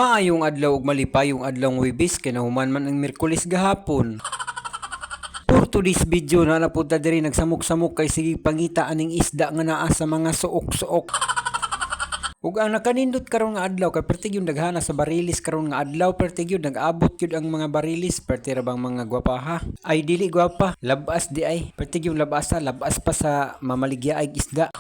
Maayong adlaw ug malipayong adlaw Huwebes kay nahuman man ang Miyerkules gahapon. For today's video na napunta diri nagsamok-samok kay sige pangita aning isda nga naa sa mga suok-suok. Ug ang nakanindot karon nga adlaw kay perti gyud daghana sa barilis karon nga adlaw, perti gyud nag-abot gyud ang mga barilis, perti ra bang mga gwapaha. Ay dili gwapa, labas di ay. Perti gyud labas pa sa mamaligyaay isda.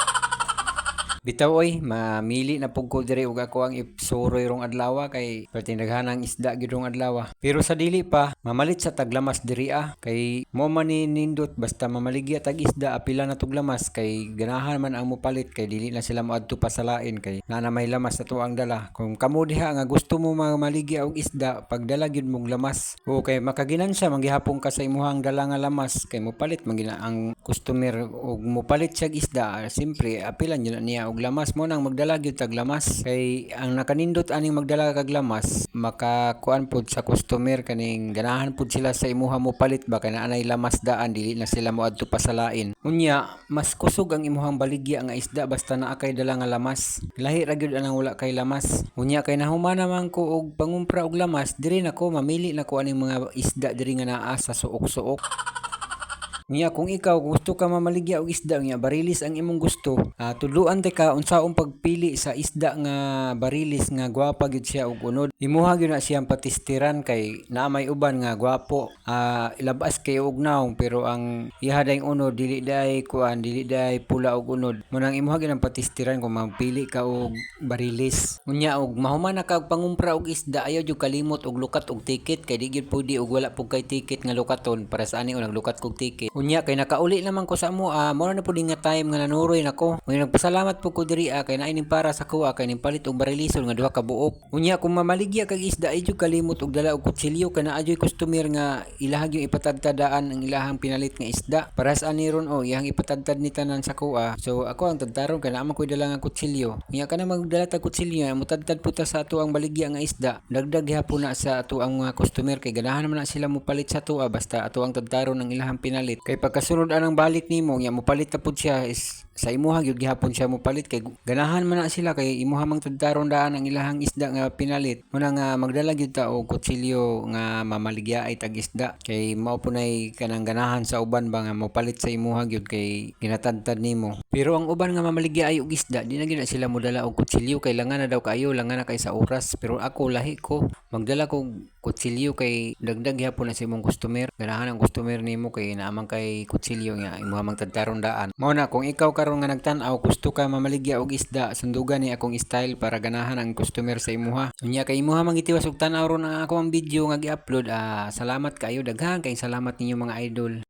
Bitaw oy, mamili na pug ko diri ug ako ang ipsuroy rong adlaw kay perti daghanang isda gyud rong adlaw. Pero sa dili pa mamalit sa taglamas diri kay mo man ni nindot basta mamaligya tag isda apila na tog lamas kay ganahan man ang mopalit kay dili na sila moadto pa sa lain kay na may lamas ato ang dala. Kung kamo diha nga gusto mo mamaligya og isda pagdala gyud mong lamas o kay makaginansya manggihapon ka sa imuhang dala nga lamas kay mopalit man ang customer og mopalit siya isda simpre apilan yun niya og lamas mo nang magdala gyud tag lamas kay ang nakanindot aning magdala kag lamas makakuan pud sa customer kaning ganahan pud sila sa imuha mo palit ba kay naanay lamas daan dili na sila moadto pa sa lain. Unya mas kusog ang imuhang baligya nga isda basta naa kay dala nga lamas. Lahi ra gyud anang wala kay lamas. Unya kay nahuman naman ko og pangumpra og lamas diri nako mamili nako aning mga isda diri nga naa sa suok-suok. Nya kung ikaw gusto ka mamaligya og isda nya barilis ang imong gusto, tudluan te ka unsaong pagpili sa isda nga barilis nga gwapa gyud siya og unod. Imuha gyud na siyang patistiran kay naa may uban nga gwapo, ilabas kay og naong pero ang iha daing unod dili day kuan, dili day pula og unod. Mo nang imuha gyud ang patistiran kung magpili ka og barilis. Unya og mahuman na ka og pangumpra og isda ayaw gyud kalimot og lukat og ticket kay di gyud pwede og wala pug kay ticket nga lukaton para sa ani og naglukat kog ticket. Unya kay nakauli naman ko sa mo mo na pud nga time nga nanuroy nako. Unya nagpasalamat pud ko diri kay naay ning para sa kuha kay ning palit og barilisol nga duha ka buok. Unya kung mamaligya kag isda ay jud kalimot og dala og kutsilyo kay naa jud customer nga ilahag yung ipatadtadaan ang ilahang pinalit nga isda. Para sa ani ron iyang ipatadtad ni tanan sa kuha. So ako ang tadtaron kay naa man koy dala nga kutsilyo. Unya kana magdala ta kutsilyo mutadtad pud ta sa ato ang baligya nga isda. Dagdag gihapon na sa ato ang mga customer kay ganahan man na sila mopalit sa tuwa basta ato ang tadtaron ang ilahang pinalit. Kay pagkasunod anang balik nimo nya mopalit ta pud siya is sa imuha gyud gihapon siya mopalit kay ganahan man na sila kay imuha mang tadtaron daan ang ilahang isda nga pinalit. Muna nga magdala gyud ta og kutsilyo nga mamaligya ay tag isda kay mao punay kanang ganahan sa uban ba nga mopalit sa imuha gyud kay ginatadtad nimo. Pero ang uban nga mamaligya ay og isda di na gyud sila modala og kutsilyo kay langan na daw kaayo, langan na kay sa oras. Pero ako lahi ko magdala kog kutsilyo kay dagdag gihapon na sa imong customer. Ganahan ang customer nimo kay naamang kay kutsilyo nga imuha mang tadtaron daan. Mao na kung ikaw karon nga nagtan-aw gusto ka mamaligya og isda sundugan ni akong style para ganahan ang customer sa imuha. Unya kay imuha mangitiwas og tan-aw ron ang ako ang video nga gi-upload. Salamat kayo daghan kay salamat ninyo mga idol.